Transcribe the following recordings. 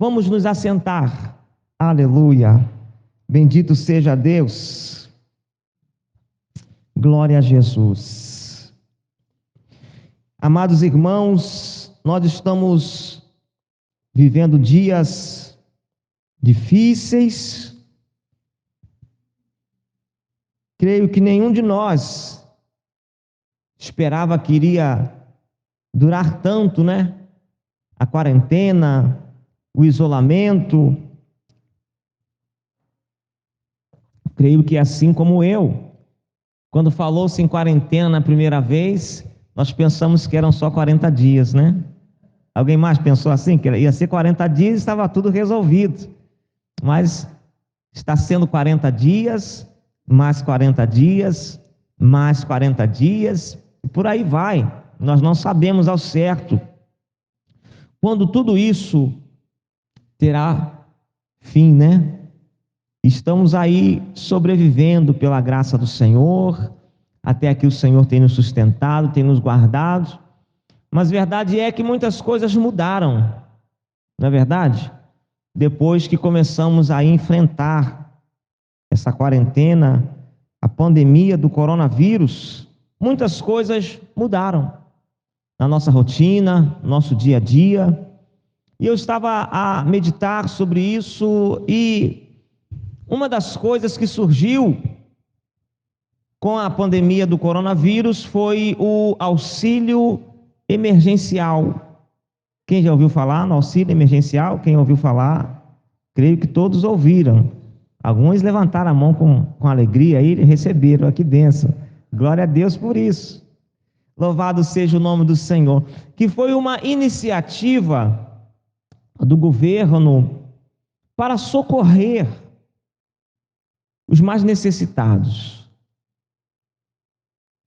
Vamos nos assentar. Aleluia. Bendito seja Deus. Glória a Jesus. Amados irmãos, nós estamos vivendo dias difíceis. Creio que nenhum de nós esperava que iria durar tanto, né? A quarentena, o isolamento. Creio que assim como eu, quando falou-se em quarentena na primeira vez, nós pensamos que eram só 40 dias, né? Alguém mais pensou assim, que ia ser 40 dias e estava tudo resolvido. Mas está sendo 40 dias, mais 40 dias, mais 40 dias, e por aí vai. Nós não sabemos ao certo quando tudo isso terá fim, né? Estamos aí sobrevivendo pela graça do Senhor. Até aqui o Senhor tem nos sustentado, tem nos guardado. Mas a verdade é que muitas coisas mudaram, não é verdade? Depois que começamos a enfrentar essa quarentena, a pandemia do coronavírus, muitas coisas mudaram na nossa rotina, no nosso dia a dia. E eu estava a meditar sobre isso, e uma das coisas que surgiu com a pandemia do coronavírus foi o auxílio emergencial. Quem já ouviu falar no auxílio emergencial? Quem ouviu falar? Creio que todos ouviram. Alguns levantaram a mão com alegria e receberam. Olha que bênção. Glória a Deus por isso. Louvado seja o nome do Senhor. Que foi uma iniciativa do governo para socorrer os mais necessitados.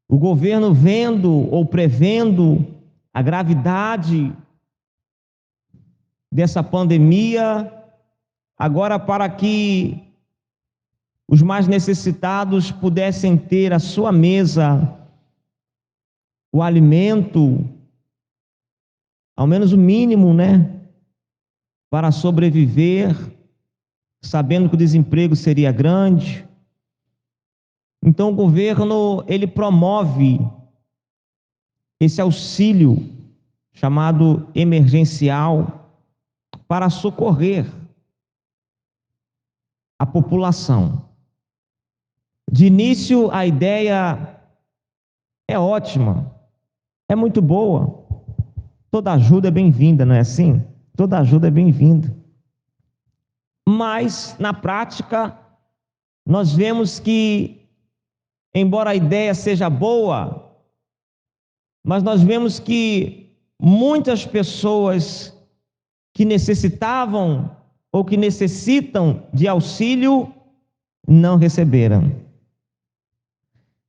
O governo, vendo ou prevendo a gravidade dessa pandemia, agora, para que os mais necessitados pudessem ter à sua mesa o alimento, ao menos o mínimo, né, para sobreviver, sabendo que o desemprego seria grande. Então o governo, ele promove esse auxílio chamado emergencial para socorrer a população. De início, a ideia é ótima, é muito boa. Toda ajuda é bem-vinda, não é assim? Toda ajuda é bem-vinda. Mas, na prática, nós vemos que, embora a ideia seja boa, mas nós vemos que muitas pessoas que necessitavam ou que necessitam de auxílio não receberam.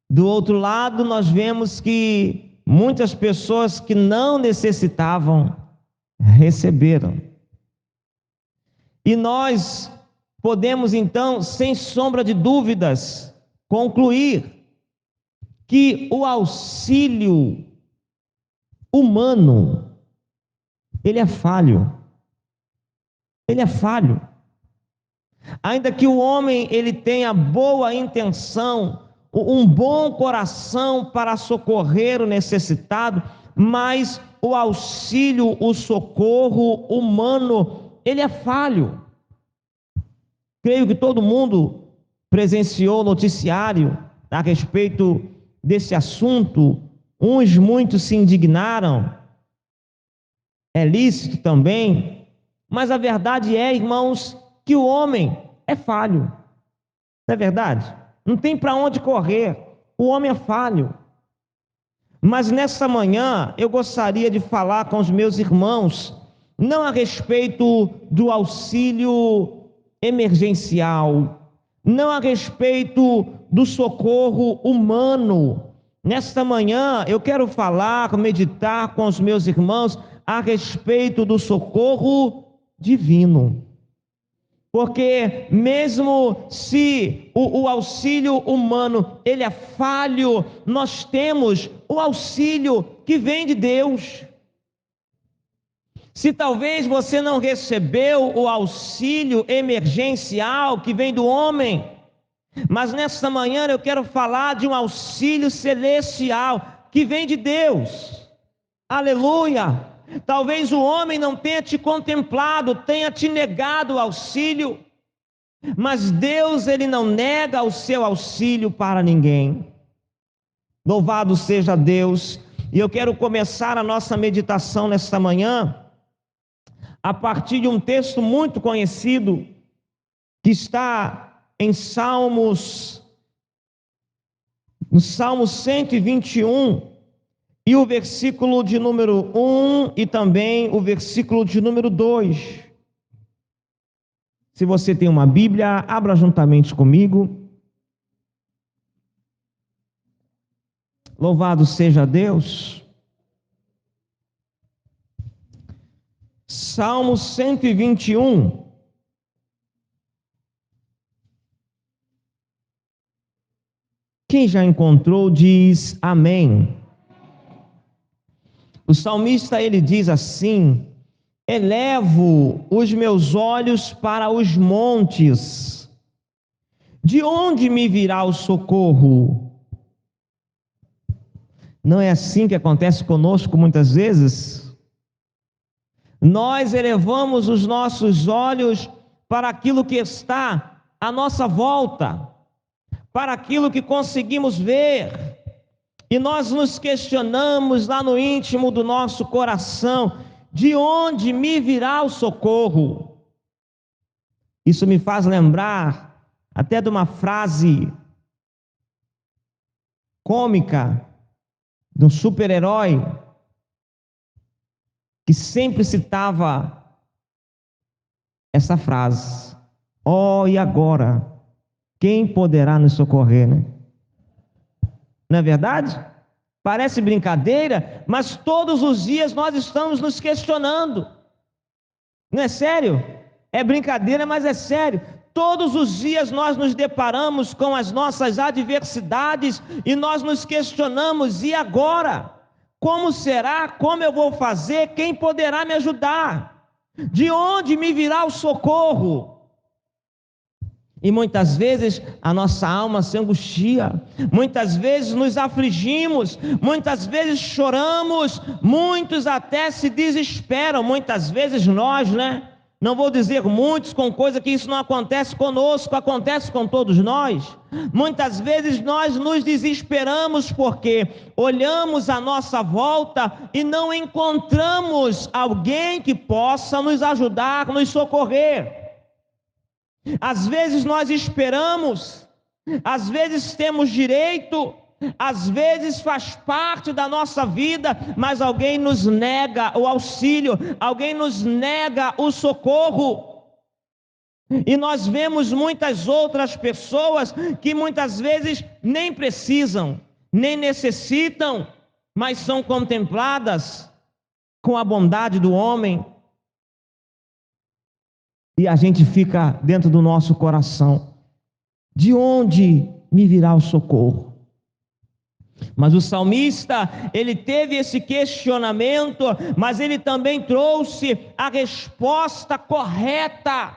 Do outro lado, nós vemos que muitas pessoas que não necessitavam receberam. E nós podemos então, sem sombra de dúvidas, concluir que o auxílio humano, ele é falho. Ele é falho. Ainda que o homem ele tenha boa intenção, um bom coração para socorrer o necessitado, mas o auxílio, o socorro humano, ele é falho. Creio que todo mundo presenciou o noticiário a respeito desse assunto. Uns muitos se indignaram, é lícito também, mas a verdade é, irmãos, que o homem é falho. Não é verdade? Não tem para onde correr, o homem é falho. Mas nessa manhã eu gostaria de falar com os meus irmãos, não a respeito do auxílio emergencial, não a respeito do socorro humano. Nesta manhã eu quero falar, meditar com os meus irmãos a respeito do socorro divino. Porque mesmo se o auxílio humano ele é falho, nós temos o auxílio que vem de Deus. Se talvez você não recebeu o auxílio emergencial que vem do homem, mas nesta manhã eu quero falar de um auxílio celestial que vem de Deus. Aleluia! Talvez o homem não tenha te contemplado, tenha te negado o auxílio, mas Deus, ele não nega o seu auxílio para ninguém. Louvado seja Deus. E eu quero começar a nossa meditação nesta manhã a partir de um texto muito conhecido que está em Salmos, no Salmo 121, e o versículo de número 1 e também o versículo de número 2. Se você tem uma Bíblia, abra juntamente comigo. Louvado seja Deus. Salmo 121. Quem já encontrou diz amém. O salmista, ele diz assim: elevo os meus olhos para os montes, de onde me virá o socorro? Não é assim que acontece conosco muitas vezes? Nós elevamos os nossos olhos para aquilo que está à nossa volta, para aquilo que conseguimos ver, e nós nos questionamos lá no íntimo do nosso coração: de onde me virá o socorro? Isso me faz lembrar até de uma frase cômica de um super-herói que sempre citava essa frase: oh, e agora? Quem poderá nos socorrer, né? Não é verdade? Parece brincadeira, mas todos os dias nós estamos nos questionando. Não é sério? É brincadeira, mas é sério. Todos os dias nós nos deparamos com as nossas adversidades e nós nos questionamos: e agora? Como será? Como eu vou fazer? Quem poderá me ajudar? De onde me virá o socorro? E muitas vezes a nossa alma se angustia, muitas vezes nos afligimos, muitas vezes choramos, muitos até se desesperam, muitas vezes nós, né? Não vou dizer muitos, com coisa que isso não acontece conosco, acontece com todos nós. Muitas vezes nós nos desesperamos porque olhamos à nossa volta e não encontramos alguém que possa nos ajudar, nos socorrer. Às vezes nós esperamos, às vezes temos direito, às vezes faz parte da nossa vida, mas alguém nos nega o auxílio, alguém nos nega o socorro. E nós vemos muitas outras pessoas que muitas vezes nem precisam, nem necessitam, mas são contempladas com a bondade do homem. E a gente fica dentro do nosso coração: de onde me virá o socorro? Mas o salmista, ele teve esse questionamento, mas ele também trouxe a resposta correta.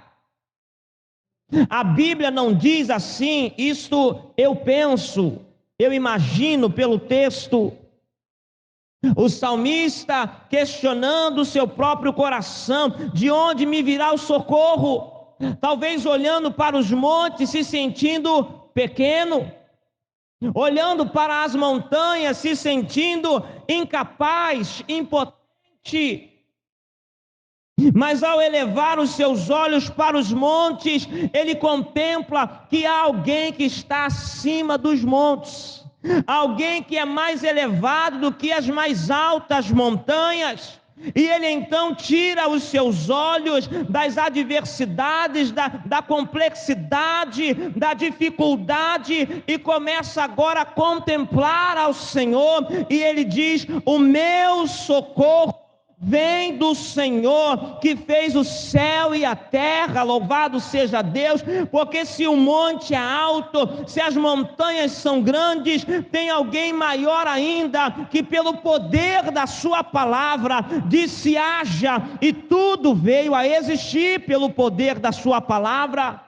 A Bíblia não diz assim, isto eu penso, eu imagino pelo texto. O salmista questionando o seu próprio coração: de onde me virá o socorro? Talvez olhando para os montes, se sentindo pequeno, olhando para as montanhas, se sentindo incapaz, impotente. Mas ao elevar os seus olhos para os montes, ele contempla que há alguém que está acima dos montes, alguém que é mais elevado do que as mais altas montanhas. E ele então tira os seus olhos das adversidades, da complexidade, da dificuldade, e começa agora a contemplar ao Senhor, e ele diz: o meu socorro vem do Senhor que fez o céu e a terra, louvado seja Deus, porque se o monte é alto, se as montanhas são grandes, tem alguém maior ainda, que pelo poder da sua palavra disse haja, e tudo veio a existir pelo poder da sua palavra.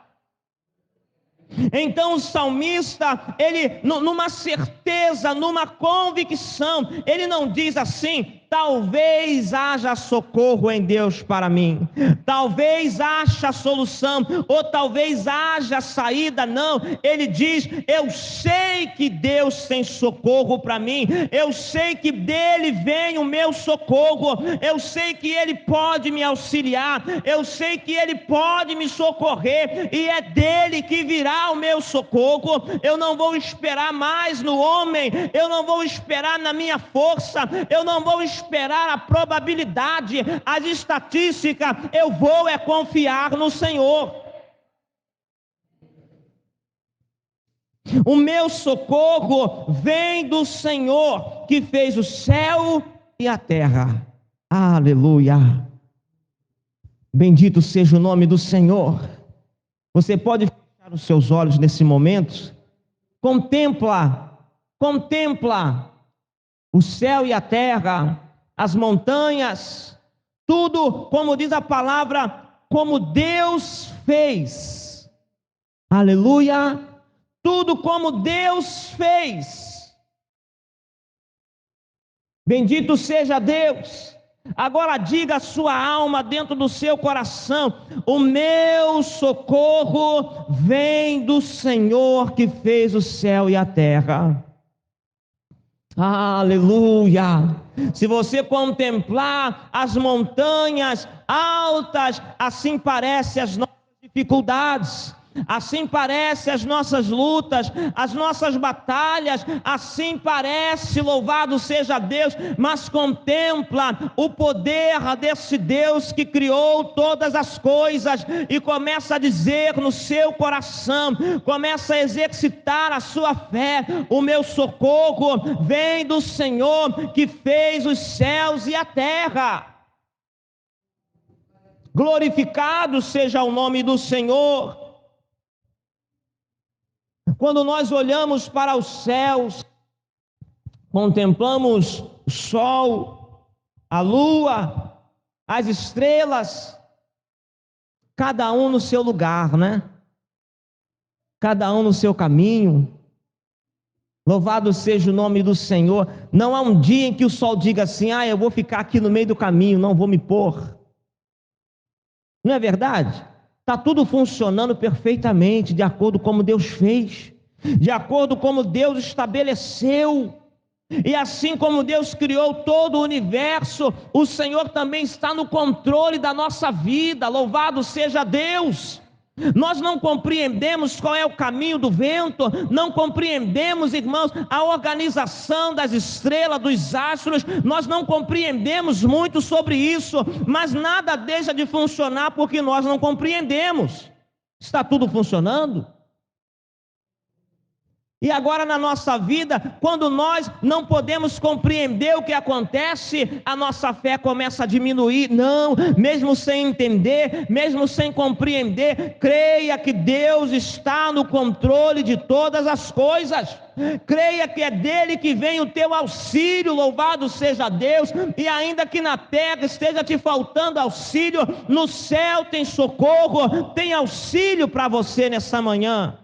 Então o salmista, ele numa certeza, numa convicção, ele não diz assim: talvez haja socorro em Deus para mim, talvez haja solução, ou talvez haja saída. Não, ele diz: eu sei que Deus tem socorro para mim, eu sei que dele vem o meu socorro, eu sei que ele pode me auxiliar, eu sei que ele pode me socorrer, e é dele que virá o meu socorro. Eu não vou esperar mais no homem, eu não vou esperar na minha força, eu não vou esperar a probabilidade, as estatísticas, eu vou confiar no Senhor. O meu socorro vem do Senhor que fez o céu e a terra. Aleluia! Bendito seja o nome do Senhor. Você pode fechar os seus olhos nesse momento. Contempla o céu e a terra, as montanhas, tudo, como diz a palavra, como Deus fez. Aleluia! Tudo como Deus fez. Bendito seja Deus. Agora diga a sua alma dentro do seu coração: o meu socorro vem do Senhor que fez o céu e a terra. Aleluia! Se você contemplar as montanhas altas, assim parecem as nossas dificuldades, assim parecem as nossas lutas, as nossas batalhas, assim parece, louvado seja Deus, mas contempla o poder desse Deus que criou todas as coisas, e começa a dizer no seu coração, começa a exercitar a sua fé: o meu socorro vem do Senhor que fez os céus e a terra. Glorificado seja o nome do Senhor. Quando nós olhamos para os céus, contemplamos o sol, a lua, as estrelas, cada um no seu lugar, né? Cada um no seu caminho. Louvado seja o nome do Senhor. Não há um dia em que o sol diga assim: eu vou ficar aqui no meio do caminho, não vou me pôr. Não é verdade? Está tudo funcionando perfeitamente, de acordo com como Deus fez, de acordo com como Deus estabeleceu. E assim como Deus criou todo o universo, o Senhor também está no controle da nossa vida. Louvado seja Deus. Nós não compreendemos qual é o caminho do vento, não compreendemos, irmãos, a organização das estrelas, dos astros, nós não compreendemos muito sobre isso, mas nada deixa de funcionar porque nós não compreendemos. Está tudo funcionando. E agora na nossa vida, quando nós não podemos compreender o que acontece, a nossa fé começa a diminuir. Não, mesmo sem entender, mesmo sem compreender, creia que Deus está no controle de todas as coisas. Creia que é dele que vem o teu auxílio, louvado seja Deus. E ainda que na terra esteja te faltando auxílio, no céu tem socorro, tem auxílio para você nessa manhã.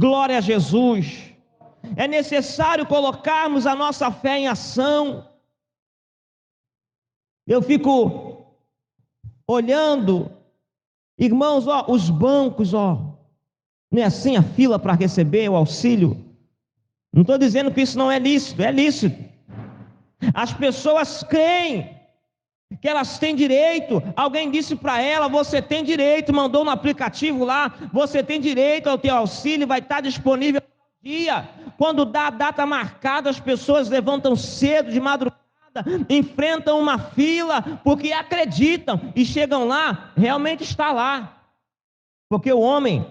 Glória a Jesus. É necessário colocarmos a nossa fé em ação. Eu fico olhando, irmãos, os bancos, não é assim a fila para receber o auxílio? Não estou dizendo que isso não é lícito, é lícito. As pessoas creem que elas têm direito. Alguém disse para ela: você tem direito, mandou no aplicativo lá, você tem direito ao teu auxílio, vai estar disponível no dia. Quando dá a data marcada, as pessoas levantam cedo, de madrugada, enfrentam uma fila, porque acreditam, e chegam lá, realmente está lá, porque o homem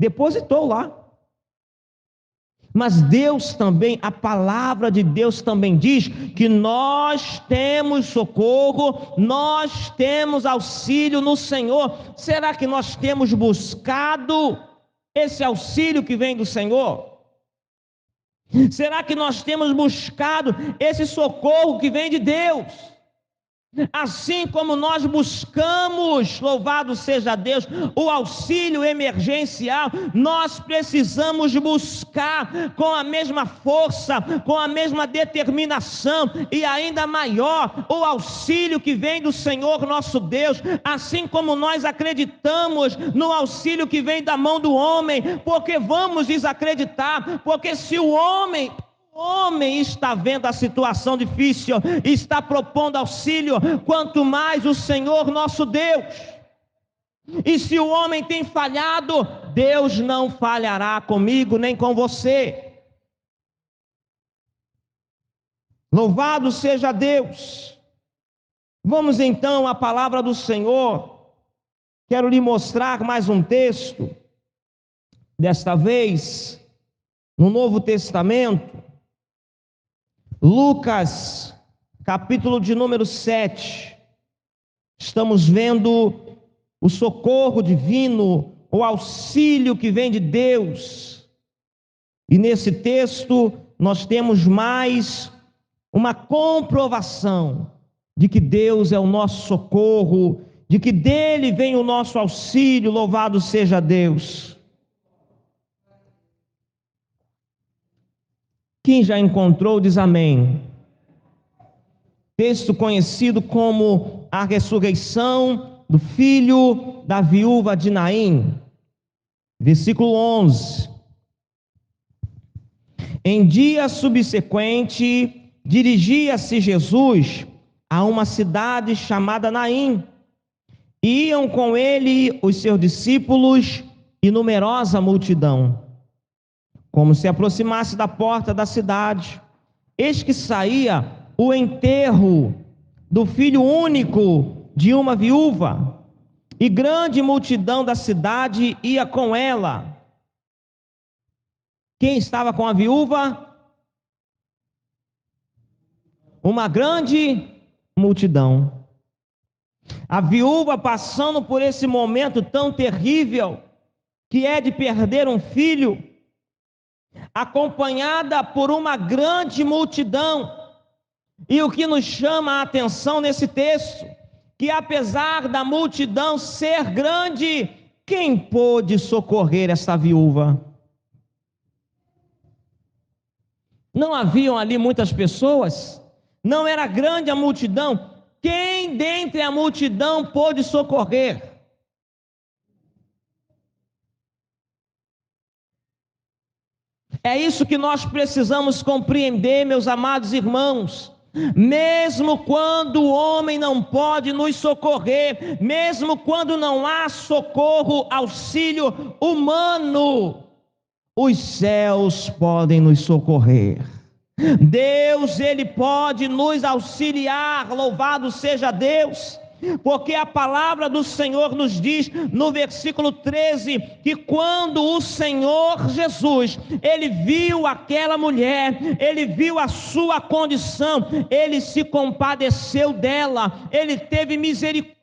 depositou lá. Mas Deus também, a palavra de Deus também diz que nós temos socorro, nós temos auxílio no Senhor. Será que nós temos buscado esse auxílio que vem do Senhor? Será que nós temos buscado esse socorro que vem de Deus? Assim como nós buscamos, louvado seja Deus, o auxílio emergencial, nós precisamos buscar com a mesma força, com a mesma determinação e ainda maior o auxílio que vem do Senhor nosso Deus. Assim como nós acreditamos no auxílio que vem da mão do homem, porque vamos desacreditar, porque se o homem está vendo a situação difícil, está propondo auxílio, quanto mais o Senhor nosso Deus. E se o homem tem falhado, Deus não falhará comigo nem com você. Louvado seja Deus. Vamos então à palavra do Senhor. Quero lhe mostrar mais um texto, desta vez no Novo Testamento. Lucas, capítulo de número 7, estamos vendo o socorro divino, o auxílio que vem de Deus, e nesse texto nós temos mais uma comprovação de que Deus é o nosso socorro, de que dele vem o nosso auxílio, louvado seja Deus. Quem já encontrou, diz amém. Texto conhecido como a ressurreição do filho da viúva de Naim. Versículo 11. Em dia subsequente, dirigia-se Jesus a uma cidade chamada Naim. Iam com ele os seus discípulos e numerosa multidão. Como se aproximasse da porta da cidade, eis que saía o enterro do filho único de uma viúva, e grande multidão da cidade ia com ela. Quem estava com a viúva? Uma grande multidão. A viúva passando por esse momento tão terrível, que é de perder um filho, acompanhada por uma grande multidão. E o que nos chama a atenção nesse texto, que apesar da multidão ser grande, quem pôde socorrer essa viúva? Não haviam ali muitas pessoas, não era grande a multidão. Quem dentre a multidão pôde socorrer? É isso que nós precisamos compreender, meus amados irmãos. Mesmo quando o homem não pode nos socorrer, mesmo quando não há socorro, auxílio humano, os céus podem nos socorrer. Deus, Ele pode nos auxiliar, louvado seja Deus. Porque a palavra do Senhor nos diz no versículo 13 que quando o Senhor Jesus, Ele viu aquela mulher, Ele viu a sua condição, Ele se compadeceu dela, Ele teve misericórdia,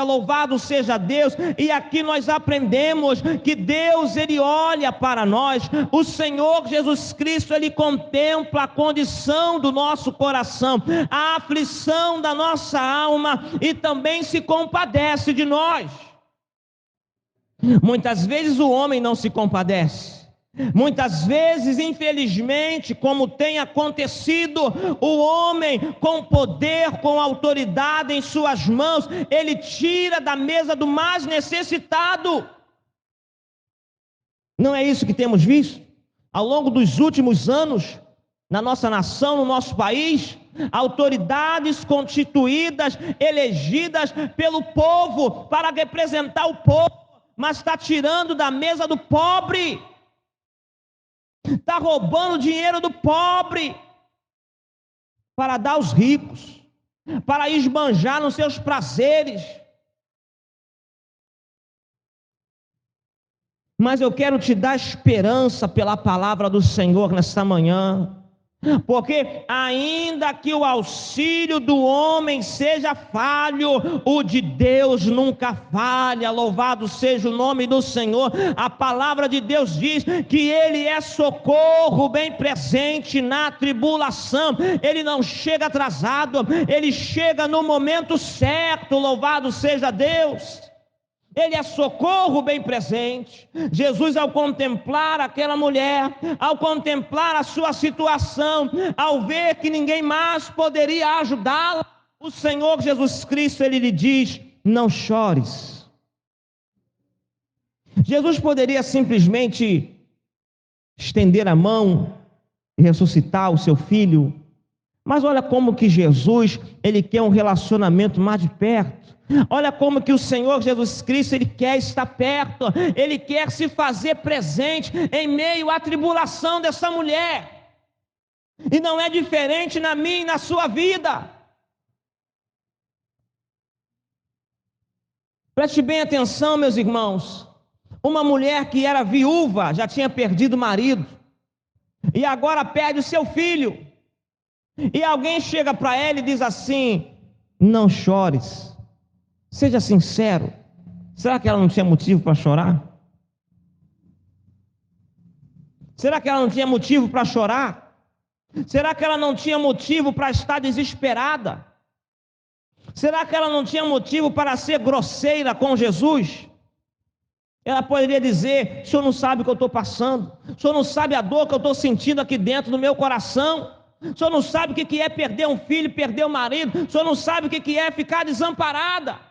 louvado seja Deus. E aqui nós aprendemos que Deus, Ele olha para nós, o Senhor Jesus Cristo, Ele contempla a condição do nosso coração, a aflição da nossa alma, e também se compadece de nós. Muitas vezes o homem não se compadece. Muitas vezes, infelizmente, como tem acontecido, o homem com poder, com autoridade em suas mãos, ele tira da mesa do mais necessitado. Não é isso que temos visto ao longo dos últimos anos na nossa nação, no nosso país? Autoridades constituídas, elegidas pelo povo para representar o povo, mas está tirando da mesa do pobre. Está roubando o dinheiro do pobre para dar aos ricos, para esbanjar nos seus prazeres. Mas eu quero te dar esperança pela palavra do Senhor nesta manhã. Porque ainda que o auxílio do homem seja falho, o de Deus nunca falha. Louvado seja o nome do Senhor. A palavra de Deus diz que Ele é socorro bem presente na tribulação. Ele não chega atrasado, Ele chega no momento certo. Louvado seja Deus. Ele é socorro bem presente. Jesus, ao contemplar aquela mulher, ao contemplar a sua situação, ao ver que ninguém mais poderia ajudá-la, o Senhor Jesus Cristo, Ele lhe diz: não chores. Jesus poderia simplesmente estender a mão e ressuscitar o seu filho, mas olha como que Jesus, Ele quer um relacionamento mais de perto. Olha como que o Senhor Jesus Cristo, Ele quer estar perto, Ele quer se fazer presente em meio à tribulação dessa mulher, e não é diferente na minha e na sua vida. Preste bem atenção, meus irmãos. Uma mulher que era viúva, já tinha perdido o marido, e agora perde o seu filho, e alguém chega para ela e diz assim: não chores. Seja sincero, será que ela não tinha motivo para chorar? Será que ela não tinha motivo para chorar? Será que ela não tinha motivo para estar desesperada? Será que ela não tinha motivo para ser grosseira com Jesus? Ela poderia dizer: o senhor não sabe o que eu estou passando, o senhor não sabe a dor que eu estou sentindo aqui dentro do meu coração, o senhor não sabe o que é perder um filho, perder o marido, o senhor não sabe o que é ficar desamparada.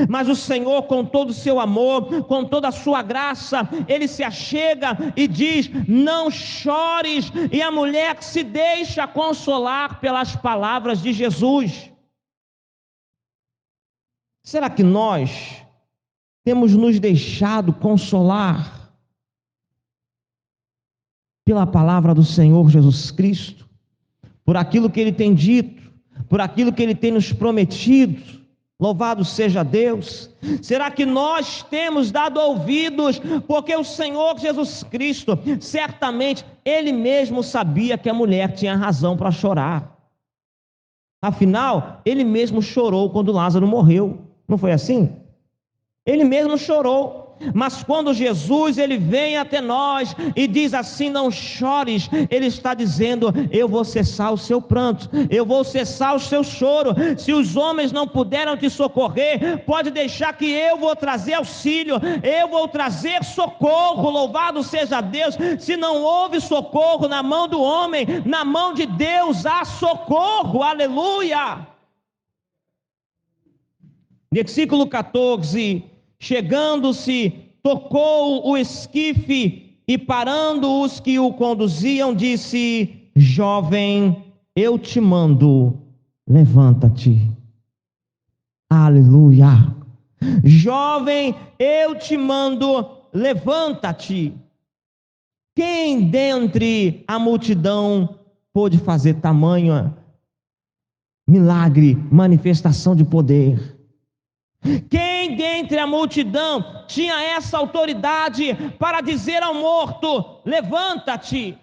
Mas o Senhor, com todo o seu amor, com toda a sua graça, Ele se achega e diz: não chores. E a mulher se deixa consolar pelas palavras de Jesus. Será que nós temos nos deixado consolar pela palavra do Senhor Jesus Cristo, por aquilo que Ele tem dito, por aquilo que Ele tem nos prometido? Louvado seja Deus. Será que nós temos dado ouvidos? Porque o Senhor Jesus Cristo, certamente, Ele mesmo sabia que a mulher tinha razão para chorar. Afinal, Ele mesmo chorou quando Lázaro morreu. Não foi assim? Ele mesmo chorou. Mas quando Jesus, Ele vem até nós e diz assim: não chores, Ele está dizendo: eu vou cessar o seu pranto, eu vou cessar o seu choro. Se os homens não puderam te socorrer, pode deixar que eu vou trazer auxílio, eu vou trazer socorro. Louvado seja Deus. Se não houve socorro na mão do homem, na mão de Deus há socorro. Aleluia. Versículo 14: chegando-se, tocou o esquife e parando os que o conduziam, disse: jovem, eu te mando, levanta-te. Aleluia. Jovem, eu te mando, levanta-te. Quem dentre a multidão pôde fazer tamanho milagre, manifestação de poder? Quem dentre a multidão tinha essa autoridade para dizer ao morto: levanta-te?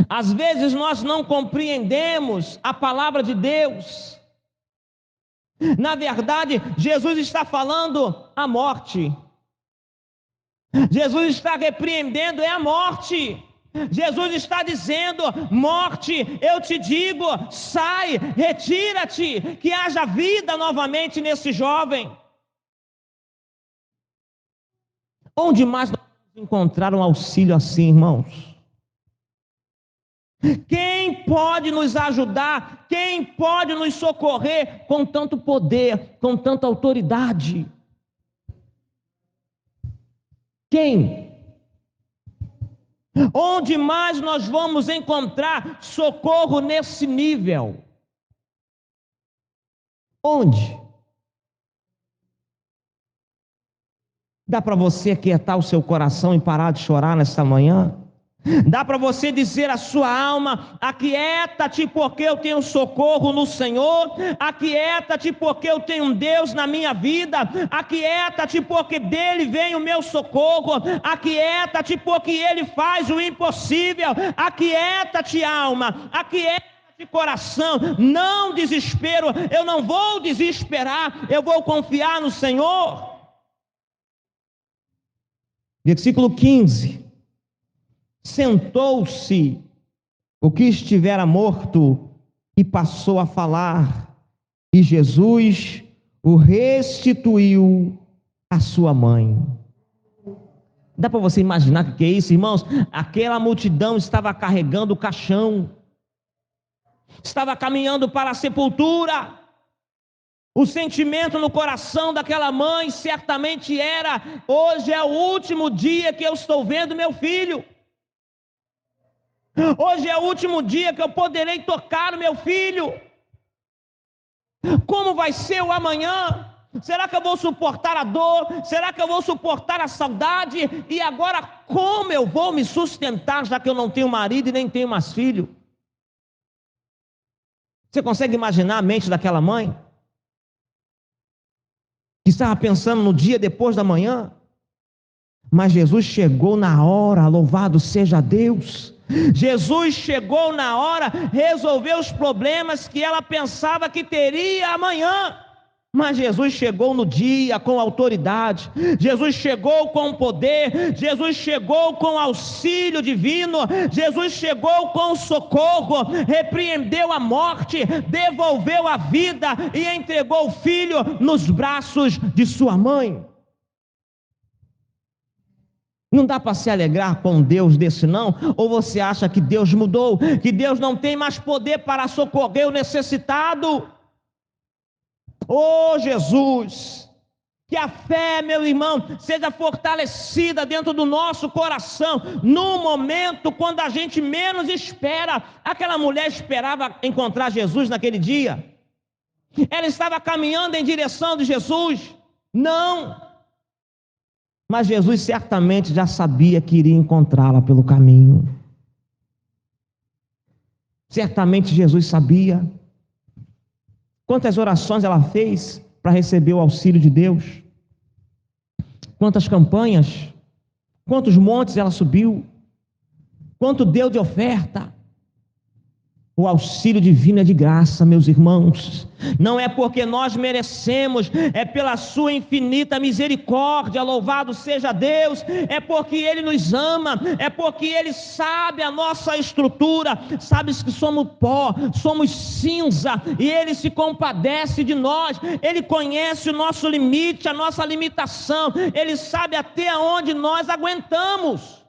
Às vezes nós não compreendemos a palavra de Deus. Na verdade, Jesus está falando a morte. Jesus está repreendendo a morte. Jesus está dizendo: morte, eu te digo, sai, retira-te, que haja vida novamente nesse jovem. Onde mais nós vamos encontrar um auxílio assim, irmãos? Quem pode nos ajudar? Quem pode nos socorrer com tanto poder, com tanta autoridade? Quem? Onde mais nós vamos encontrar socorro nesse nível? Onde? Dá para você aquietar o seu coração e parar de chorar nesta manhã? Dá para você dizer à sua alma: aquieta-te, porque eu tenho socorro no Senhor. Aquieta-te, porque eu tenho um Deus na minha vida. Aquieta-te, porque dele vem o meu socorro. Aquieta-te, porque ele faz o impossível. Aquieta-te, alma. Aquieta-te, coração. Não desespero. Eu não vou desesperar. Eu vou confiar no Senhor. Versículo 15. Sentou-se o que estivera morto e passou a falar, e Jesus o restituiu à sua mãe. Dá para você imaginar o que é isso, irmãos? Aquela multidão estava carregando o caixão, estava caminhando para a sepultura. O sentimento no coração daquela mãe certamente era: hoje é o último dia que eu estou vendo meu filho. Hoje é o último dia que eu poderei tocar o meu filho. Como vai ser o amanhã? Será que eu vou suportar a dor? Será que eu vou suportar a saudade? E agora como eu vou me sustentar, já que eu não tenho marido e nem tenho mais filho? Você consegue imaginar a mente daquela mãe? Que estava pensando no dia depois da manhã? Mas Jesus chegou na hora, louvado seja Deus. Jesus chegou na hora, resolveu os problemas que ela pensava que teria amanhã. Mas Jesus chegou no dia com autoridade, Jesus chegou com poder, Jesus chegou com auxílio divino, Jesus chegou com socorro, repreendeu a morte, devolveu a vida e entregou o filho nos braços de sua mãe. Não dá para se alegrar com Deus desse não? Ou você acha que Deus mudou, que Deus não tem mais poder para socorrer o necessitado? Oh Jesus, que a fé, meu irmão, seja fortalecida dentro do nosso coração, no momento quando a gente menos espera. Aquela mulher esperava encontrar Jesus naquele dia? Ela estava caminhando em direção de Jesus? Não. Mas Jesus certamente já sabia que iria encontrá-la pelo caminho. Certamente Jesus sabia. Quantas orações ela fez para receber o auxílio de Deus? Quantas campanhas? Quantos montes ela subiu? Quanto deu de oferta? O auxílio divino é de graça, meus irmãos. Não é porque nós merecemos, é pela sua infinita misericórdia, louvado seja Deus. É porque Ele nos ama, é porque Ele sabe a nossa estrutura, sabe que somos pó, somos cinza, e Ele se compadece de nós. Ele conhece o nosso limite, a nossa limitação, Ele sabe até onde nós aguentamos.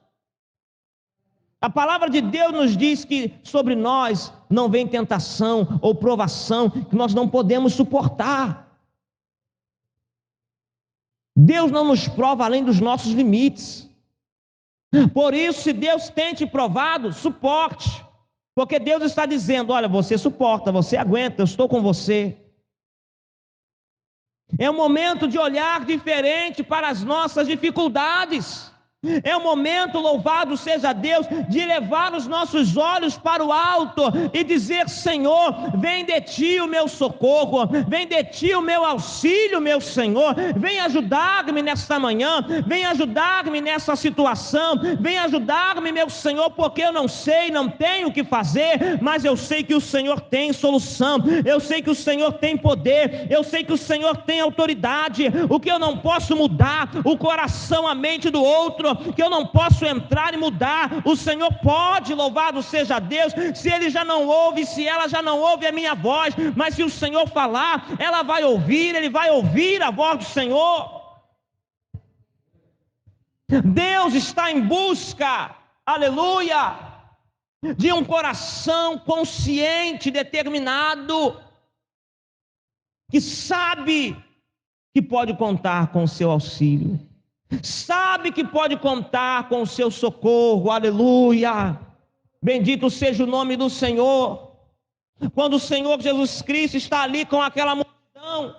A palavra de Deus nos diz que sobre nós não vem tentação ou provação que nós não podemos suportar. Deus não nos prova além dos nossos limites. Por isso, se Deus tem te provado, suporte. Porque Deus está dizendo: olha, você suporta, você aguenta, eu estou com você. É um momento de olhar diferente para as nossas dificuldades. É o momento, louvado seja Deus, de levar os nossos olhos para o alto e dizer: Senhor, vem de ti o meu socorro, vem de ti o meu auxílio, meu Senhor, vem ajudar-me nesta manhã, vem ajudar-me nessa situação, vem ajudar-me, meu Senhor, porque eu não sei, não tenho o que fazer, mas eu sei que o Senhor tem solução, eu sei que o Senhor tem poder, eu sei que o Senhor tem autoridade. O que eu não posso mudar, o coração, a mente do outro, que eu não posso entrar e mudar, o Senhor pode, louvado seja Deus. Se Ele já não ouve, se ela já não ouve a minha voz, mas se o Senhor falar, ela vai ouvir, ele vai ouvir a voz do Senhor. Deus está em busca, aleluia, de um coração consciente, determinado, que sabe que pode contar com o seu auxílio, sabe que pode contar com o seu socorro, aleluia, bendito seja o nome do Senhor. Quando o Senhor Jesus Cristo está ali com aquela multidão,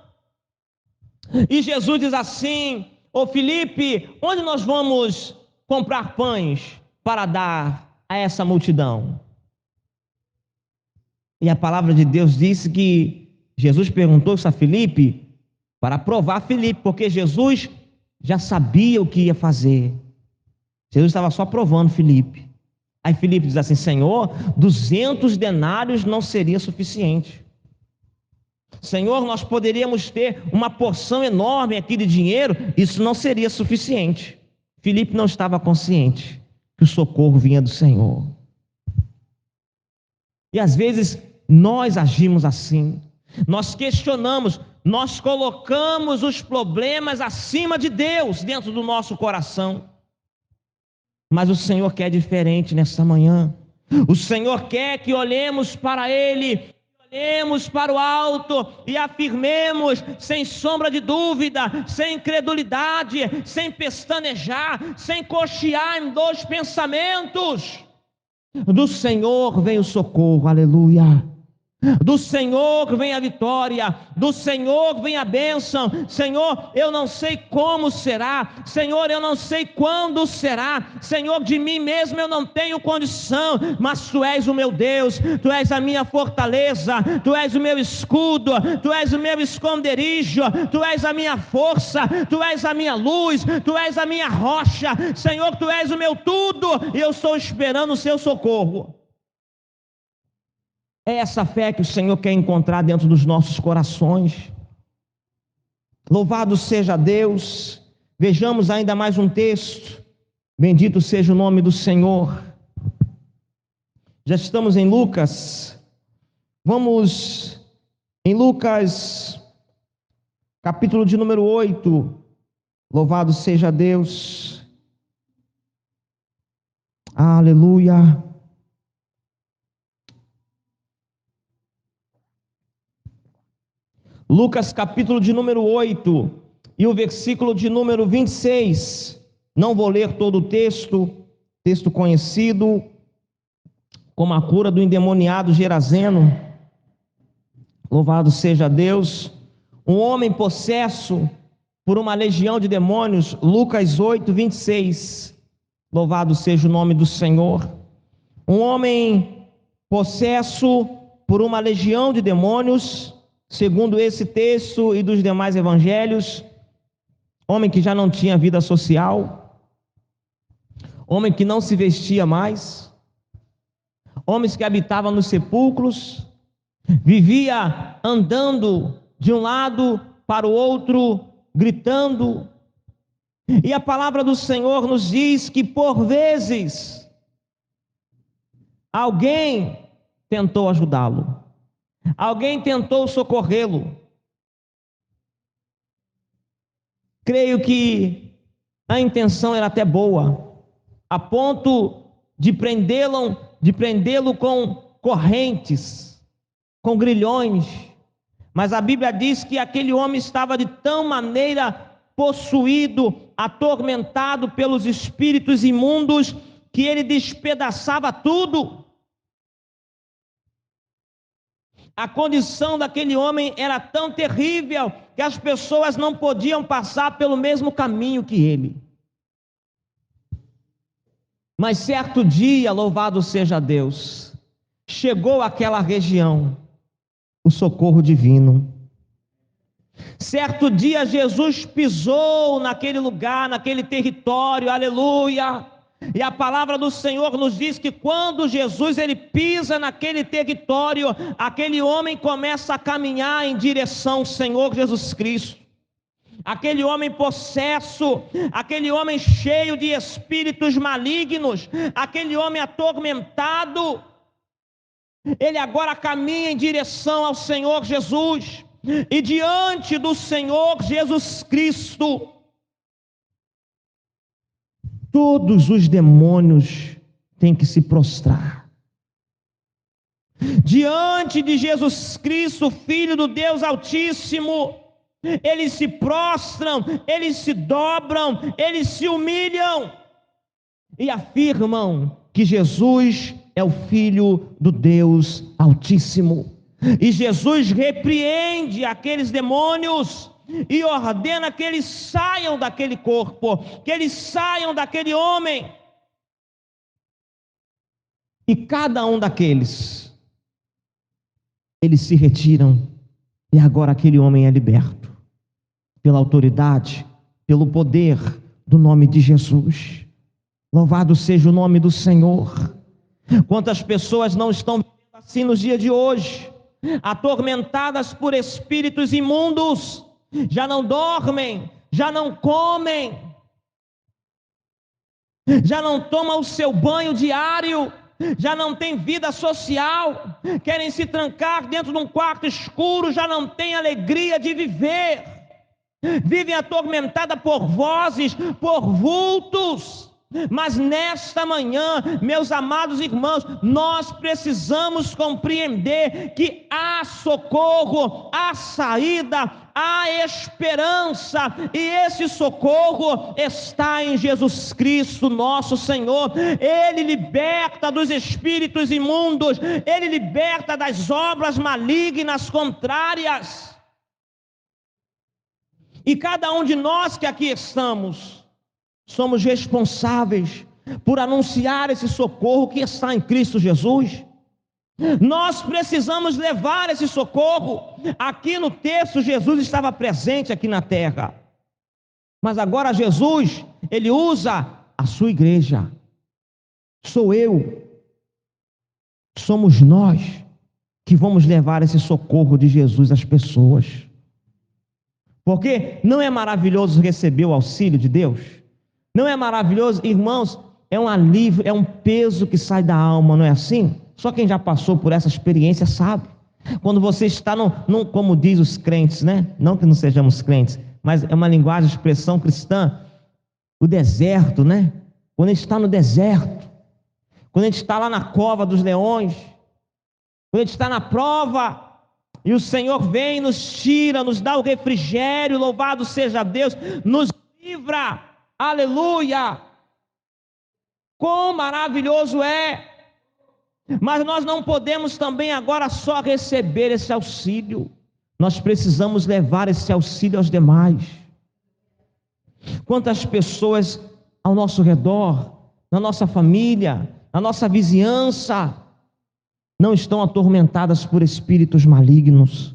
e Jesus diz assim: ô Filipe, onde nós vamos comprar pães para dar a essa multidão. E a palavra de Deus disse que Jesus perguntou isso a Filipe para provar Filipe, porque Jesus já sabia o que ia fazer. Jesus estava só provando Filipe. Aí Filipe diz assim: Senhor, 200 denários não seria suficiente. Senhor, nós poderíamos ter uma porção enorme aqui de dinheiro, isso não seria suficiente. Filipe não estava consciente que o socorro vinha do Senhor. E às vezes nós agimos assim, nós questionamos, nós colocamos os problemas acima de Deus dentro do nosso coração. Mas o Senhor quer diferente nesta manhã. O Senhor quer que olhemos para Ele, olhemos para o alto e afirmemos, sem sombra de dúvida, sem incredulidade, sem pestanejar, sem cochear em dois pensamentos: do Senhor vem o socorro, aleluia. Do Senhor vem a vitória, do Senhor vem a bênção. Senhor, eu não sei como será, Senhor, eu não sei quando será, Senhor, de mim mesmo eu não tenho condição, mas Tu és o meu Deus, Tu és a minha fortaleza, Tu és o meu escudo, Tu és o meu esconderijo, Tu és a minha força, Tu és a minha luz, Tu és a minha rocha. Senhor, Tu és o meu tudo, e eu estou esperando o Seu socorro. É essa fé que o Senhor quer encontrar dentro dos nossos corações. Louvado seja Deus. Vejamos ainda mais um texto. Bendito seja o nome do Senhor. Já estamos em Lucas. Vamos em Lucas, capítulo de número 8. Louvado seja Deus. Aleluia. Lucas capítulo de número 8 e o versículo de número 26. Não vou ler todo o texto conhecido como a cura do endemoniado Gerazeno. Louvado seja Deus. Um homem possesso por uma legião de demônios, Lucas 8, 26. Louvado seja o nome do Senhor. Um homem possesso por uma legião de demônios, segundo esse texto e dos demais evangelhos, homem que já não tinha vida social, homem que não se vestia mais, homens que habitavam nos sepulcros, vivia andando de um lado para o outro, gritando. E a palavra do Senhor nos diz que por vezes alguém tentou ajudá-lo, alguém tentou socorrê-lo. Creio que a intenção era até boa, a ponto de prendê-lo com correntes, com grilhões. Mas a Bíblia diz que aquele homem estava de tal maneira possuído, atormentado pelos espíritos imundos, que ele despedaçava tudo. A condição daquele homem era tão terrível que as pessoas não podiam passar pelo mesmo caminho que ele. Mas certo dia, louvado seja Deus, chegou àquela região o socorro divino. Certo dia Jesus pisou naquele lugar, naquele território, aleluia. E a palavra do Senhor nos diz que quando Jesus ele pisa naquele território, aquele homem começa a caminhar em direção ao Senhor Jesus Cristo. Aquele homem possesso, aquele homem cheio de espíritos malignos, aquele homem atormentado, ele agora caminha em direção ao Senhor Jesus. E diante do Senhor Jesus Cristo, todos os demônios têm que se prostrar. Diante de Jesus Cristo, Filho do Deus Altíssimo, eles se prostram, eles se dobram, eles se humilham e afirmam que Jesus é o Filho do Deus Altíssimo. E Jesus repreende aqueles demônios e ordena que eles saiam daquele corpo, que eles saiam daquele homem. E cada um daqueles, eles se retiram, e agora aquele homem é liberto, pela autoridade, pelo poder do nome de Jesus. Louvado seja o nome do Senhor. Quantas pessoas não estão vivendo assim nos dias de hoje, atormentadas por espíritos imundos, já não dormem, já não comem, já não tomam o seu banho diário, já não tem vida social, querem se trancar dentro de um quarto escuro, já não tem alegria de viver, vivem atormentadas por vozes, por vultos. Mas nesta manhã, meus amados irmãos, nós precisamos compreender que há socorro, há saída, há esperança, e esse socorro está em Jesus Cristo, nosso Senhor. Ele liberta dos espíritos imundos, Ele liberta das obras malignas contrárias. E cada um de nós que aqui estamos, somos responsáveis por anunciar esse socorro que está em Cristo Jesus. Nós precisamos levar esse socorro. Aqui no texto, Jesus estava presente aqui na terra, mas agora Jesus, Ele usa a sua igreja. Sou eu, somos nós que vamos levar esse socorro de Jesus às pessoas. Porque não é maravilhoso receber o auxílio de Deus? Não é maravilhoso, irmãos? É um alívio, é um peso que sai da alma, não é assim? Só quem já passou por essa experiência sabe. Quando você está como diz os crentes, né? Não que não sejamos crentes, mas é uma linguagem, expressão cristã, o deserto, né? Quando a gente está no deserto, quando a gente está lá na cova dos leões, quando a gente está na prova, e o Senhor vem, nos tira, nos dá o refrigério, louvado seja Deus, nos livra. Aleluia! Quão maravilhoso é! Mas nós não podemos também agora só receber esse auxílio, nós precisamos levar esse auxílio aos demais. Quantas pessoas ao nosso redor, na nossa família, na nossa vizinhança, não estão atormentadas por espíritos malignos,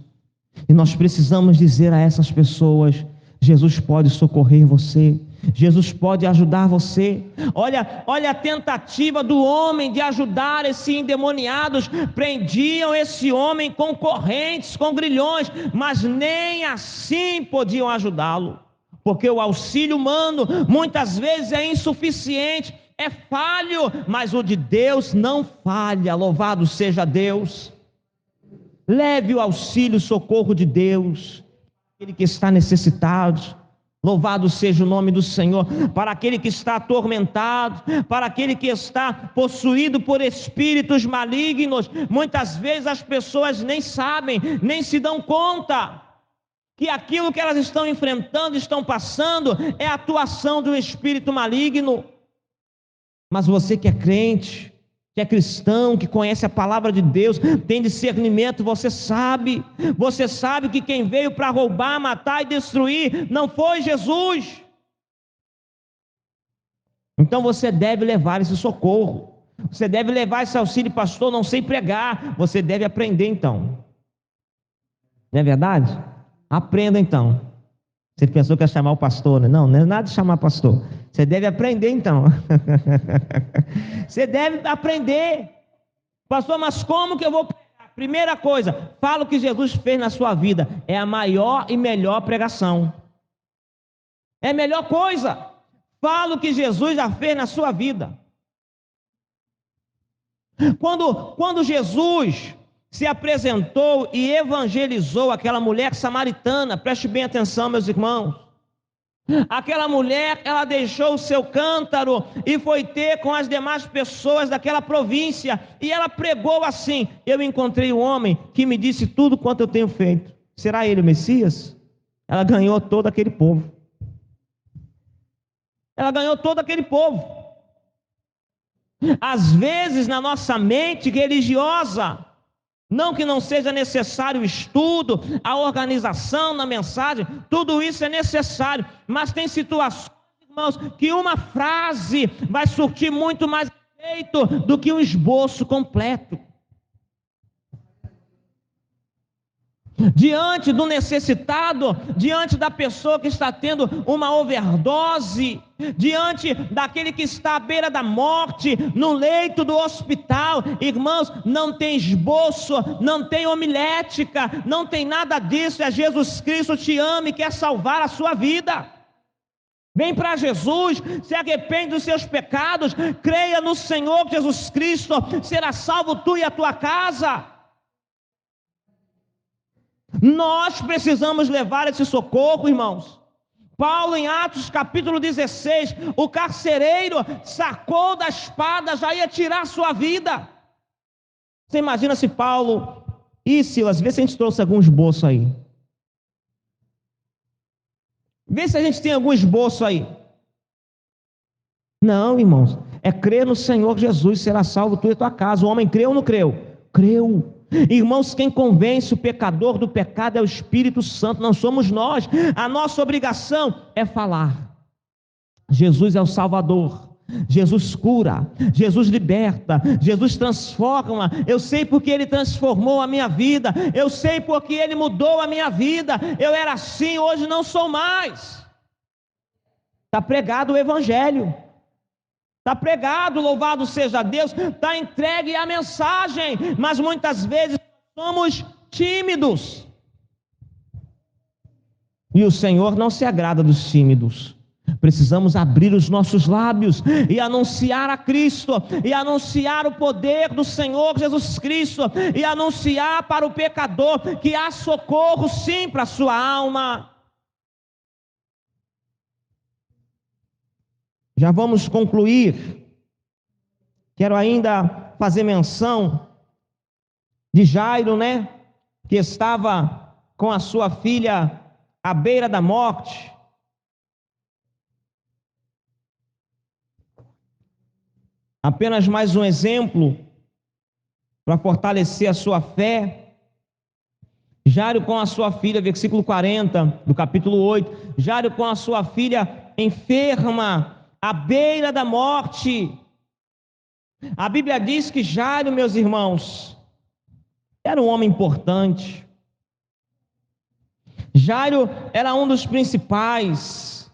e nós precisamos dizer a essas pessoas: Jesus pode socorrer você, Jesus pode ajudar você. Olha a tentativa do homem de ajudar esses endemoniados. Prendiam esse homem com correntes, com grilhões, mas nem assim podiam ajudá-lo, porque o auxílio humano muitas vezes é insuficiente, é falho, mas o de Deus não falha. Louvado seja Deus. Leve o auxílio, o socorro de Deus, aquele que está necessitado. Louvado seja o nome do Senhor. Para aquele que está atormentado, para aquele que está possuído por espíritos malignos. Muitas vezes as pessoas nem sabem, nem se dão conta que aquilo que elas estão enfrentando, estão passando, é a atuação do espírito maligno. Mas você que é crente, que é cristão, que conhece a palavra de Deus, tem discernimento, você sabe que quem veio para roubar, matar e destruir não foi Jesus. Então você deve levar esse socorro, você deve levar esse auxílio. Pastor, não sei pregar. Você deve aprender então, não é verdade? Aprenda então. Você pensou que ia chamar o pastor, né? Não, não é nada de chamar pastor. Você deve aprender então. Você deve aprender. Pastor, mas como que eu vou pregar? Primeira coisa, fala o que Jesus fez na sua vida. É a maior e melhor pregação. É a melhor coisa. Fala o que Jesus já fez na sua vida. Quando Jesus se apresentou e evangelizou aquela mulher samaritana, preste bem atenção, meus irmãos. Aquela mulher, ela deixou o seu cântaro e foi ter com as demais pessoas daquela província, e ela pregou assim: eu encontrei um homem que me disse tudo quanto eu tenho feito. Será ele o Messias? Ela ganhou todo aquele povo. Ela ganhou todo aquele povo. Às vezes na nossa mente religiosa, não que não seja necessário o estudo, a organização na mensagem, tudo isso é necessário, mas tem situações, irmãos, que uma frase vai surtir muito mais feito do que um esboço completo. Diante do necessitado, diante da pessoa que está tendo uma overdose, diante daquele que está à beira da morte, no leito do hospital, irmãos, não tem esboço, não tem homilética, não tem nada disso. É Jesus Cristo te ama e quer salvar a sua vida. Vem para Jesus, se arrepende dos seus pecados, creia no Senhor Jesus Cristo, será salvo tu e a tua casa. Nós precisamos levar esse socorro, irmãos. Paulo, em Atos capítulo 16, o carcereiro sacou da espada, já ia tirar sua vida. Você imagina se Paulo e Silas, vê se a gente trouxe algum esboço aí. Vê se a gente tem algum esboço aí. Não, irmãos, é crer no Senhor Jesus, será salvo tu e tua casa. O homem creu ou não creu? Creu. Irmãos, quem convence o pecador do pecado é o Espírito Santo, não somos nós. A nossa obrigação é falar. Jesus é o Salvador, Jesus cura, Jesus liberta, Jesus transforma. Eu sei porque Ele transformou a minha vida, eu sei porque Ele mudou a minha vida. Eu era assim, hoje não sou mais. Está pregado o Evangelho, está pregado, louvado seja Deus, está entregue a mensagem, mas muitas vezes somos tímidos, e o Senhor não se agrada dos tímidos. Precisamos abrir os nossos lábios e anunciar a Cristo, e anunciar o poder do Senhor Jesus Cristo, e anunciar para o pecador que há socorro sim para a sua alma. Já vamos concluir. Quero ainda fazer menção de Jairo, que estava com a sua filha à beira da morte. Apenas mais um exemplo para fortalecer a sua fé. Jairo com a sua filha, versículo 40 do capítulo 8. Jairo com a sua filha enferma, à beira da morte. A Bíblia diz que Jairo, meus irmãos, era um homem importante. Jairo era um dos principais,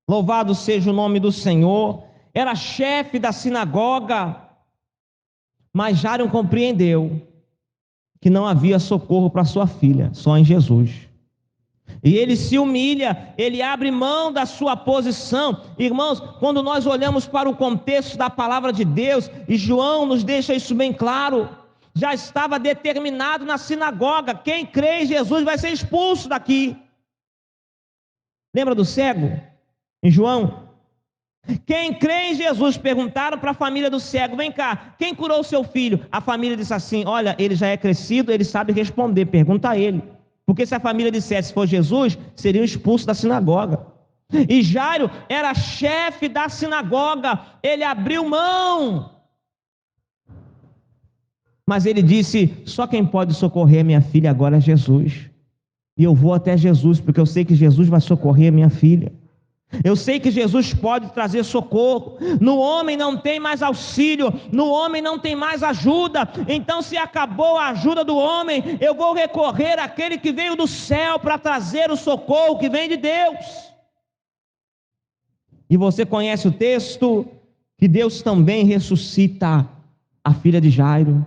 louvado seja o nome do Senhor, era chefe da sinagoga, mas Jairo compreendeu que não havia socorro para sua filha, só em Jesus. E ele se humilha, ele abre mão da sua posição. Irmãos, quando nós olhamos para o contexto da palavra de Deus, e João nos deixa isso bem claro, já estava determinado na sinagoga: quem crê em Jesus vai ser expulso daqui. Lembra do cego? Em João? Quem crê em Jesus, perguntaram para a família do cego: vem cá, quem curou seu filho? A família disse assim: olha, ele já é crescido, ele sabe responder, pergunta a ele. Porque se a família dissesse for Jesus, seriam expulsos da sinagoga. E Jairo era chefe da sinagoga, ele abriu mão. Mas ele disse: só quem pode socorrer minha filha agora é Jesus. E eu vou até Jesus, porque eu sei que Jesus vai socorrer minha filha. Eu sei que Jesus pode trazer socorro. No homem não tem mais auxílio, no homem não tem mais ajuda. Então, se acabou a ajuda do homem, eu vou recorrer àquele que veio do céu para trazer o socorro que vem de Deus. E você conhece o texto, que Deus também ressuscita a filha de Jairo.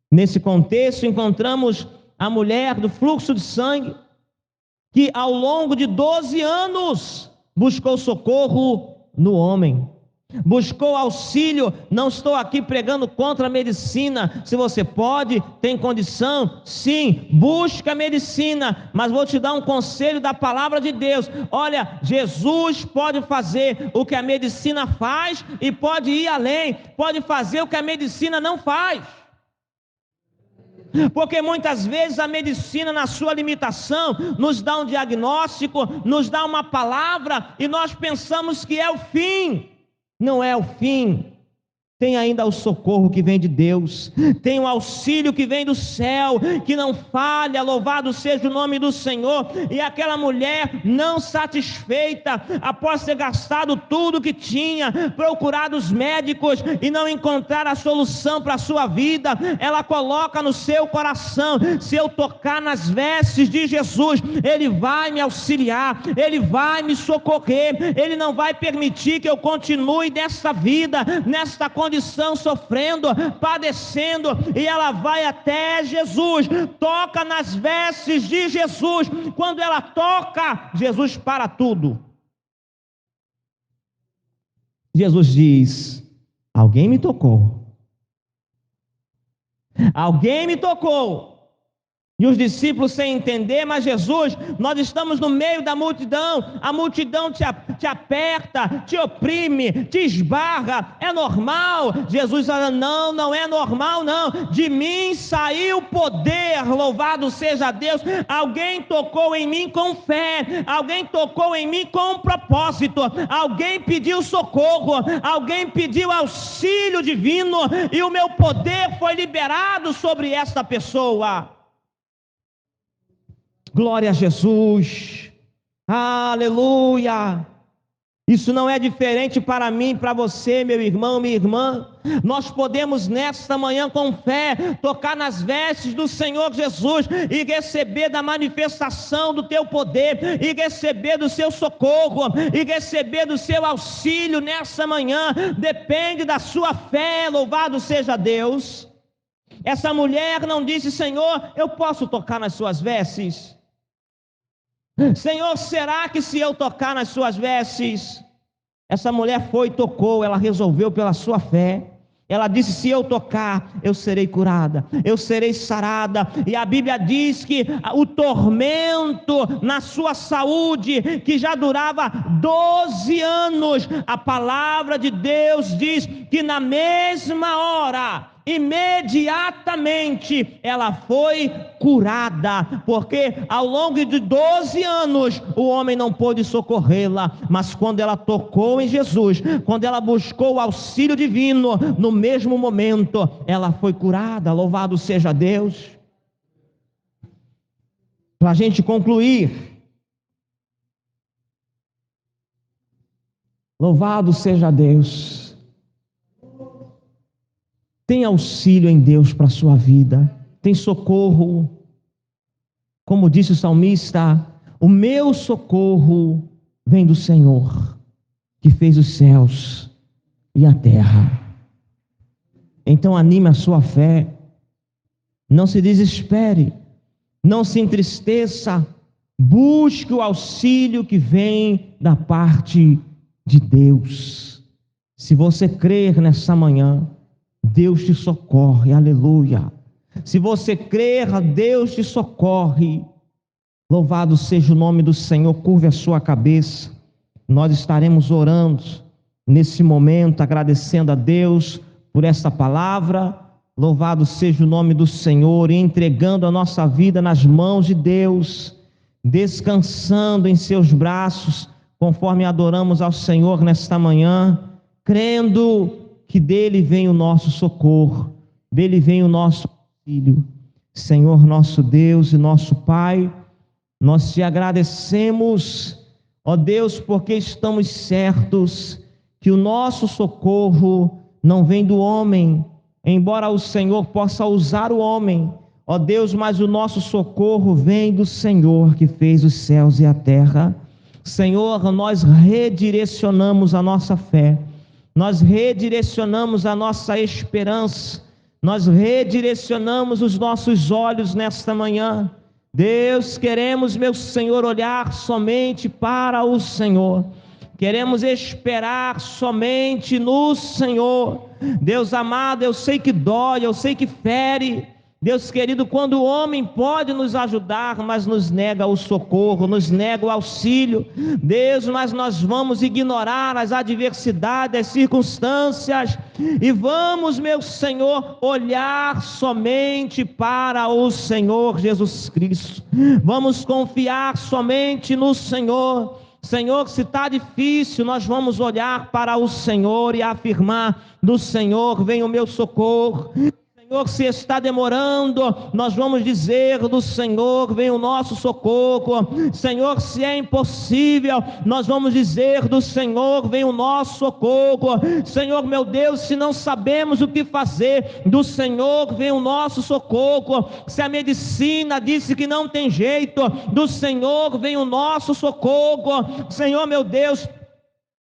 Nesse contexto encontramos a mulher do fluxo de sangue, que ao longo de 12 anos buscou socorro no homem, buscou auxílio. Não estou aqui pregando contra a medicina. Se você pode, tem condição, sim, busca a medicina, mas vou te dar um conselho da palavra de Deus. Olha, Jesus pode fazer o que a medicina faz e pode ir além, pode fazer o que a medicina não faz. Porque muitas vezes a medicina, na sua limitação, nos dá um diagnóstico, nos dá uma palavra, e nós pensamos que é o fim. Não é o fim. tem ainda o socorro que vem de Deus, tem o auxílio que vem do céu, que não falha, louvado seja o nome do Senhor. E aquela mulher, não satisfeita, após ter gastado tudo que tinha, procurado os médicos e não encontrar a solução para a sua vida, ela coloca no seu coração: se eu tocar nas vestes de Jesus, Ele vai me auxiliar, Ele vai me socorrer, Ele não vai permitir que eu continue nessa vida, nesta condição, sofrendo, padecendo. E ela vai até Jesus, toca nas vestes de Jesus. Quando ela toca, Jesus para tudo. Jesus diz: alguém me tocou, alguém me tocou. E os discípulos sem entender: mas Jesus, nós estamos no meio da multidão, a multidão te aperta, te oprime, te esbarra, é normal? Jesus fala: não, não é normal não, de mim saiu poder, louvado seja Deus. Alguém tocou em mim com fé, alguém tocou em mim com um propósito, alguém pediu socorro, alguém pediu auxílio divino, e o meu poder foi liberado sobre esta pessoa. Glória a Jesus, aleluia. Isso não é diferente para mim, para você, meu irmão, minha irmã. Nós podemos nesta manhã, com fé, tocar nas vestes do Senhor Jesus e receber da manifestação do teu poder, e receber do seu socorro, e receber do seu auxílio nessa manhã. Depende da sua fé, louvado seja Deus. Essa mulher não disse: Senhor, eu posso tocar nas suas vestes? Senhor, será que se eu tocar nas suas vestes? Essa mulher foi e tocou, ela resolveu pela sua fé. Ela disse: se eu tocar, eu serei curada, eu serei sarada. E a Bíblia diz que o tormento na sua saúde, que já durava 12 anos, a palavra de Deus diz que na mesma hora, imediatamente, ela foi curada, porque ao longo de 12 anos o homem não pôde socorrê-la, mas quando ela tocou em Jesus, quando ela buscou o auxílio divino, no mesmo momento ela foi curada. Louvado seja Deus. Para a gente concluir, louvado seja Deus. Tem auxílio em Deus para a sua vida, tem socorro. Como disse o salmista: o meu socorro vem do Senhor, que fez os céus e a terra. Então anime a sua fé, não se desespere, não se entristeça, busque o auxílio que vem da parte de Deus. Se você crer nessa manhã, Deus te socorre, aleluia. Se você crer, Deus te socorre. Louvado seja o nome do Senhor. Curve a sua cabeça. Nós estaremos orando nesse momento, agradecendo a Deus por essa palavra. Louvado seja o nome do Senhor, e entregando a nossa vida nas mãos de Deus, descansando em seus braços, conforme adoramos ao Senhor nesta manhã, crendo que dele vem o nosso socorro, dele vem o nosso auxílio. Senhor nosso Deus e nosso Pai, nós te agradecemos, ó Deus, porque estamos certos que o nosso socorro não vem do homem, embora o Senhor possa usar o homem, ó Deus, mas o nosso socorro vem do Senhor que fez os céus e a terra. Senhor, nós redirecionamos a nossa fé, nós redirecionamos a nossa esperança, nós redirecionamos os nossos olhos nesta manhã. Deus, queremos, meu Senhor, olhar somente para o Senhor, queremos esperar somente no Senhor. Deus amado, eu sei que dói, eu sei que fere, Deus querido, quando o homem pode nos ajudar, mas nos nega o socorro, nos nega o auxílio. Deus, mas nós vamos ignorar as adversidades, as circunstâncias, e vamos, meu Senhor, olhar somente para o Senhor Jesus Cristo. Vamos confiar somente no Senhor. Senhor, se está difícil, nós vamos olhar para o Senhor e afirmar: do Senhor vem o meu socorro. Senhor, se está demorando, nós vamos dizer: do Senhor vem o nosso socorro. Senhor, se é impossível, nós vamos dizer: do Senhor vem o nosso socorro. Senhor, meu Deus, se não sabemos o que fazer, do Senhor vem o nosso socorro. Se a medicina disse que não tem jeito, do Senhor vem o nosso socorro. Senhor, meu Deus,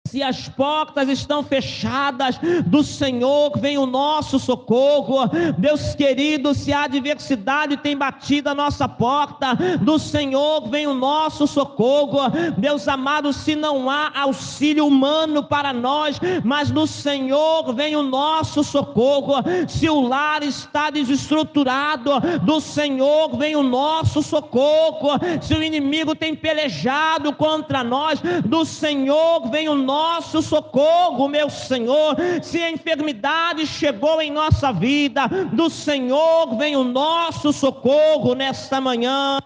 se as portas estão fechadas, do Senhor vem o nosso socorro. Deus querido, se a adversidade tem batido a nossa porta, do Senhor vem o nosso socorro. Deus amado, se não há auxílio humano para nós, mas do Senhor vem o nosso socorro. Se o lar está desestruturado, do Senhor vem o nosso socorro. Se o inimigo tem pelejado contra nós, do Senhor vem o nosso socorro, meu Senhor. Se a enfermidade chegou em nossa vida, do Senhor vem o nosso socorro nesta manhã.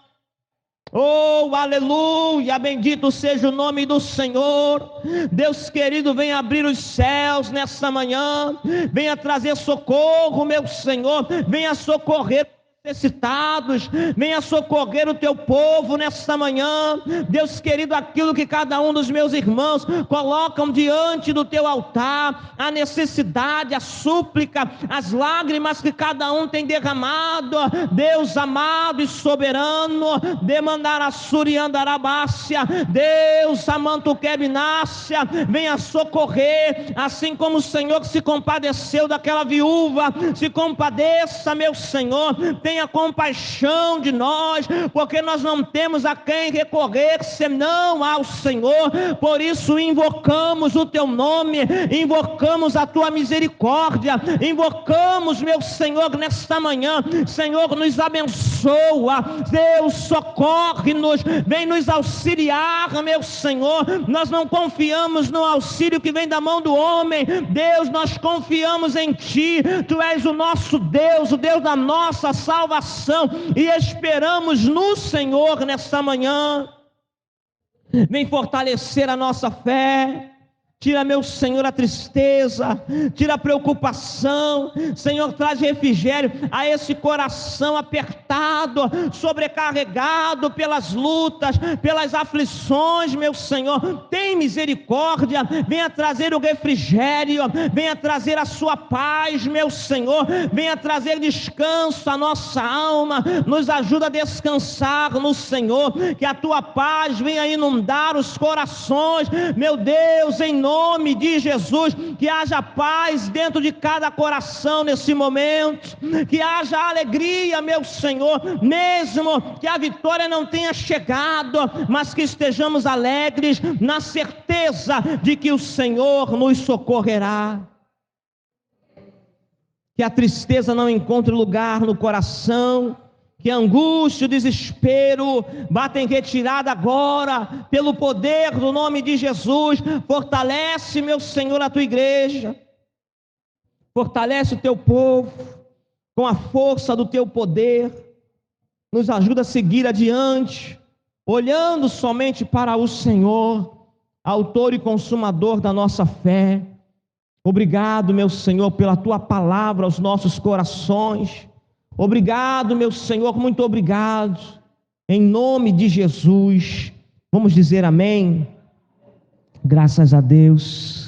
Oh, aleluia, bendito seja o nome do Senhor. Deus querido, venha abrir os céus nessa manhã, venha trazer socorro, meu Senhor, venha socorrer necessitados, venha socorrer o teu povo nesta manhã. Deus querido, aquilo que cada um dos meus irmãos colocam diante do teu altar, a necessidade, a súplica, as lágrimas que cada um tem derramado, Deus amado e soberano, demandará suriandarabácia, Deus amanto quebinácia, venha socorrer, assim como o Senhor se compadeceu daquela viúva, se compadeça, meu Senhor, tenha compaixão de nós, porque nós não temos a quem recorrer senão ao Senhor. Por isso invocamos o teu nome, invocamos a tua misericórdia, invocamos, meu Senhor, nesta manhã. Senhor, nos abençoa, Deus, socorre-nos, vem nos auxiliar, meu Senhor. Nós não confiamos no auxílio que vem da mão do homem, Deus, nós confiamos em ti. Tu és o nosso Deus, o Deus da nossa salvação, e esperamos no Senhor nesta manhã. Vem fortalecer a nossa fé. Tira, meu Senhor, a tristeza, tira a preocupação. Senhor, traz refrigério a esse coração apertado, sobrecarregado pelas lutas, pelas aflições, meu Senhor. Tem misericórdia, venha trazer o refrigério, venha trazer a sua paz, meu Senhor. Venha trazer descanso à nossa alma, nos ajuda a descansar no Senhor. Que a tua paz venha inundar os corações, meu Deus, em nome de Jesus. Que haja paz dentro de cada coração nesse momento, que haja alegria, meu Senhor, mesmo que a vitória não tenha chegado, mas que estejamos alegres na certeza de que o Senhor nos socorrerá. Que a tristeza não encontre lugar no coração, que a angústia, o desespero batem retirada agora, pelo poder do nome de Jesus. Fortalece, meu Senhor, a tua igreja, fortalece o teu povo, com a força do teu poder, nos ajuda a seguir adiante, olhando somente para o Senhor, autor e consumador da nossa fé. Obrigado, meu Senhor, pela tua palavra aos nossos corações. Obrigado, meu Senhor, muito obrigado. Em nome de Jesus, vamos dizer amém. Graças a Deus.